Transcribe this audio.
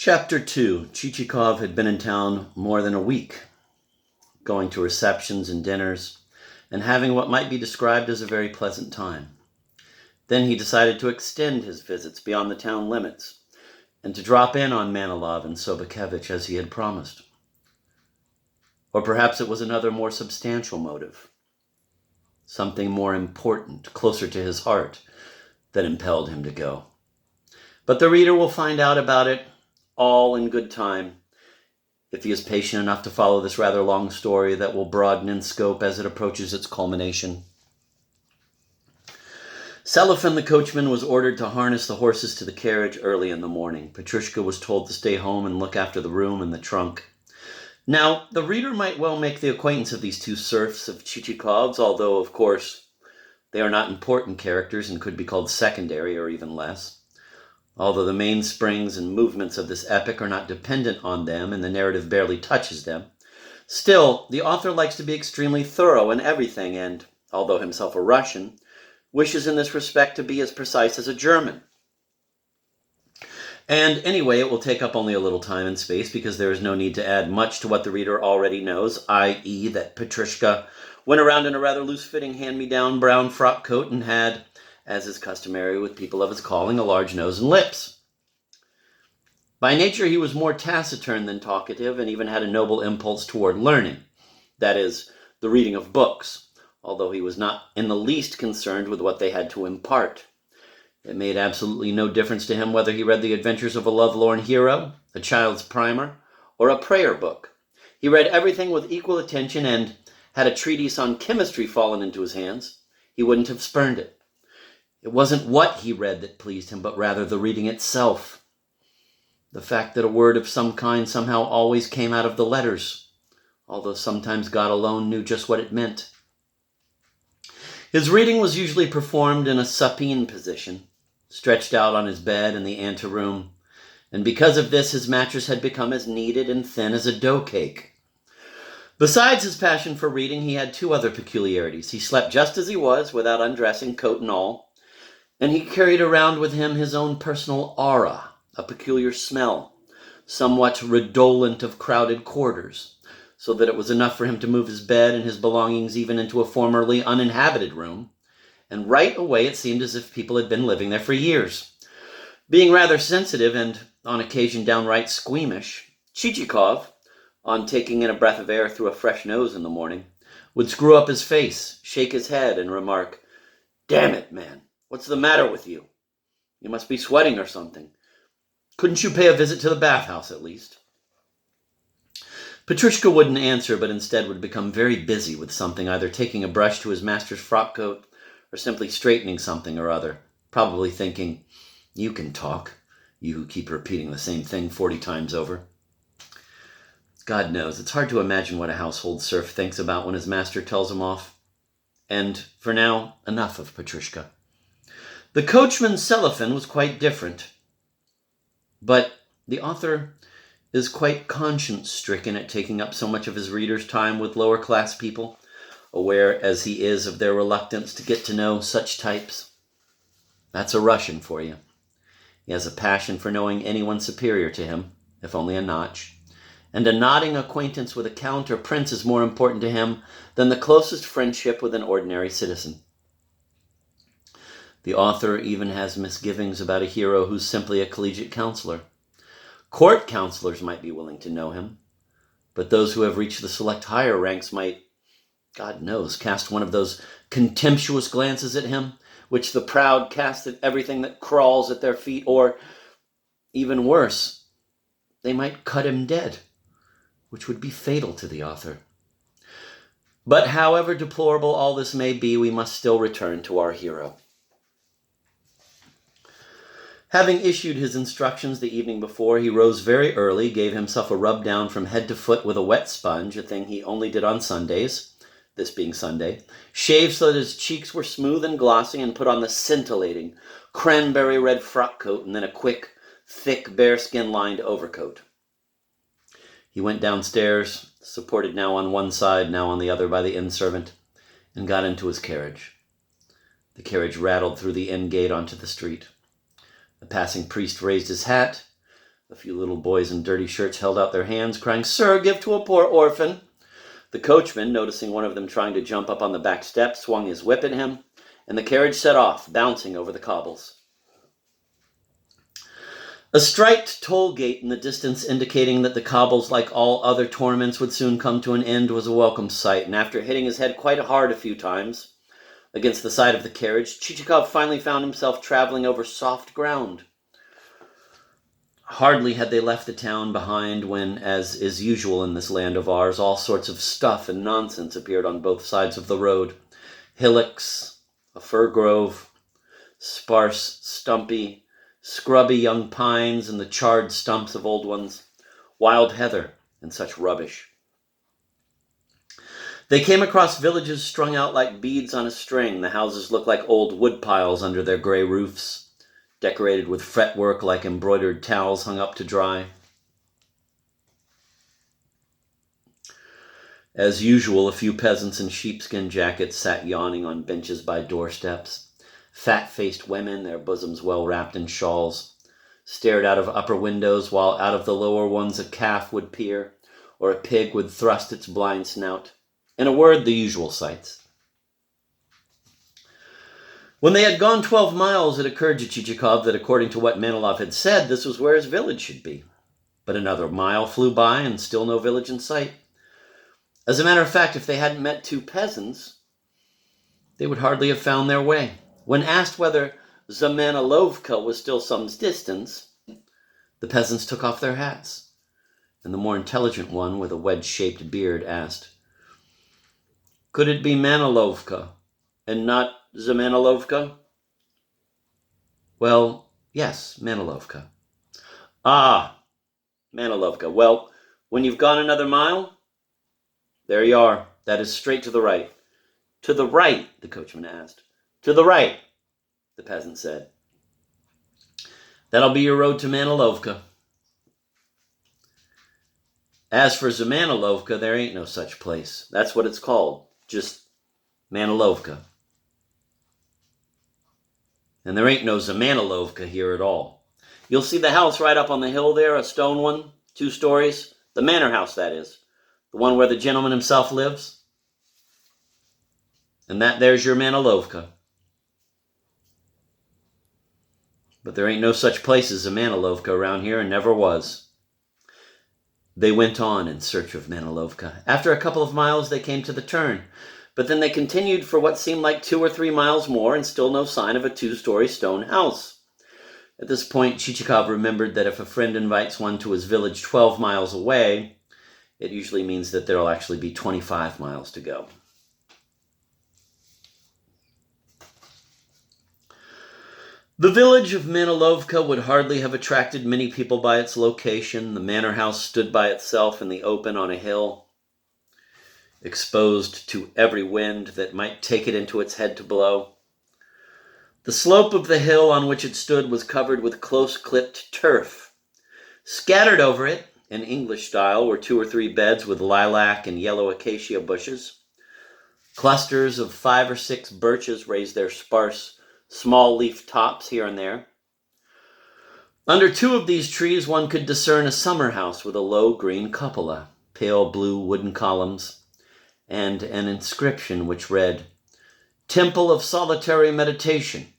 Chapter 2. Chichikov had been in town more than a week, going to receptions and dinners, and having what might be described as a very pleasant time. Then he decided to extend his visits beyond the town limits, and to drop in on Manilov and Sobakevich as he had promised. Or perhaps it was another more substantial motive, something more important, closer to his heart, that impelled him to go. But the reader will find out about it all in good time, if he is patient enough to follow this rather long story that will broaden in scope as it approaches its culmination. Selifan the coachman was ordered to harness the horses to the carriage early in the morning. Petrushka was told to stay home and look after the room and the trunk. Now, the reader might well make the acquaintance of these two serfs of Chichikov's, although, of course, they are not important characters and could be called secondary or even less. Although the mainsprings and movements of this epic are not dependent on them and the narrative barely touches them, still, the author likes to be extremely thorough in everything and, although himself a Russian, wishes in this respect to be as precise as a German. And anyway, it will take up only a little time and space because there is no need to add much to what the reader already knows, i.e. that Petrushka went around in a rather loose-fitting hand-me-down brown frock coat and had, as is customary with people of his calling, a large nose and lips. By nature he was more taciturn than talkative and even had a noble impulse toward learning, that is, the reading of books, although he was not in the least concerned with what they had to impart. It made absolutely no difference to him whether he read the adventures of a lovelorn hero, a child's primer, or a prayer book. He read everything with equal attention, and had a treatise on chemistry fallen into his hands, he wouldn't have spurned it. It wasn't what he read that pleased him, but rather the reading itself. The fact that a word of some kind somehow always came out of the letters, although sometimes God alone knew just what it meant. His reading was usually performed in a supine position, stretched out on his bed in the anteroom, and because of this his mattress had become as kneaded and thin as a dough cake. Besides his passion for reading, he had two other peculiarities. He slept just as he was, without undressing, coat and all, and he carried around with him his own personal aura, a peculiar smell, somewhat redolent of crowded quarters, so that it was enough for him to move his bed and his belongings even into a formerly uninhabited room, and right away it seemed as if people had been living there for years. Being rather sensitive and, on occasion, downright squeamish, Chichikov, on taking in a breath of air through a fresh nose in the morning, would screw up his face, shake his head, and remark, "Damn it, man, what's the matter with you? You must be sweating or something. Couldn't you pay a visit to the bathhouse at least?" Petrushka wouldn't answer, but instead would become very busy with something, either taking a brush to his master's frock coat or simply straightening something or other, probably thinking, "You can talk, you who keep repeating the same thing 40 times over." God knows, it's hard to imagine what a household serf thinks about when his master tells him off. And, for now, enough of Petrushka. The coachman Selifan was quite different, but the author is quite conscience-stricken at taking up so much of his reader's time with lower-class people, aware as he is of their reluctance to get to know such types. That's a Russian for you. He has a passion for knowing anyone superior to him, if only a notch, and a nodding acquaintance with a count or prince is more important to him than the closest friendship with an ordinary citizen. The author even has misgivings about a hero who's simply a collegiate counselor. Court counselors might be willing to know him, but those who have reached the select higher ranks might, God knows, cast one of those contemptuous glances at him, which the proud cast at everything that crawls at their feet, or, even worse, they might cut him dead, which would be fatal to the author. But however deplorable all this may be, we must still return to our hero. Having issued his instructions the evening before, he rose very early, gave himself a rub down from head to foot with a wet sponge, a thing he only did on Sundays, this being Sunday, shaved so that his cheeks were smooth and glossy, and put on the scintillating, cranberry red frock coat, and then a quick, thick, bearskin-lined overcoat. He went downstairs, supported now on one side, now on the other by the inn servant, and got into his carriage. The carriage rattled through the inn gate onto the street. A passing priest raised his hat. A few little boys in dirty shirts held out their hands, crying, "Sir, give to a poor orphan." The coachman, noticing one of them trying to jump up on the back step, swung his whip at him, and the carriage set off, bouncing over the cobbles. A striped toll gate in the distance, indicating that the cobbles, like all other tournaments, would soon come to an end, was a welcome sight, and after hitting his head quite hard a few times against the side of the carriage, Chichikov finally found himself traveling over soft ground. Hardly had they left the town behind when, as is usual in this land of ours, all sorts of stuff and nonsense appeared on both sides of the road. Hillocks, a fir grove, sparse, stumpy, scrubby young pines and the charred stumps of old ones, wild heather, and such rubbish. They came across villages strung out like beads on a string. The houses looked like old wood piles under their gray roofs, decorated with fretwork like embroidered towels hung up to dry. As usual, a few peasants in sheepskin jackets sat yawning on benches by doorsteps. Fat-faced women, their bosoms well wrapped in shawls, stared out of upper windows, while out of the lower ones a calf would peer, or a pig would thrust its blind snout. In a word, the usual sights. When they had gone 12 miles, it occurred to Chichikov that, according to what Manilov had said, this was where his village should be. But another mile flew by, and still no village in sight. As a matter of fact, if they hadn't met two peasants, they would hardly have found their way. When asked whether Zamenholovka was still some distance, the peasants took off their hats, and the more intelligent one, with a wedge-shaped beard, asked, "Could it be Manilovka, and not Zamenholovka?" "Well, yes, Manilovka." "Ah, Manilovka. Well, when you've gone another mile, there you are. That is straight to the right." "To the right?" the coachman asked. "To the right," the peasant said. "That'll be your road to Manilovka. As for Zamenholovka, there ain't no such place. That's what it's called. Just Manilovka. And there ain't no Zamenholovka here at all. You'll see the house right up on the hill there, a stone one, 2 stories. The manor house, that is. The one where the gentleman himself lives. And that there's your Manilovka. But there ain't no such place as a Manilovka around here, and never was." They went on in search of Manilovka. After a couple of miles, they came to the turn. But then they continued for what seemed like 2 or 3 miles more, and still no sign of a 2-story stone house. At this point, Chichikov remembered that if a friend invites one to his village 12 miles away, it usually means that there will actually be 25 miles to go. The village of Manilovka would hardly have attracted many people by its location. The manor house stood by itself in the open on a hill, exposed to every wind that might take it into its head to blow. The slope of the hill on which it stood was covered with close-clipped turf. Scattered over it, in English style, were 2 or 3 beds with lilac and yellow acacia bushes. Clusters of 5 or 6 birches raised their sparse, small-leaf tops here and there. Under 2 of these trees one could discern a summer house with a low green cupola, pale blue wooden columns, and an inscription which read, "Temple of Solitary Meditation,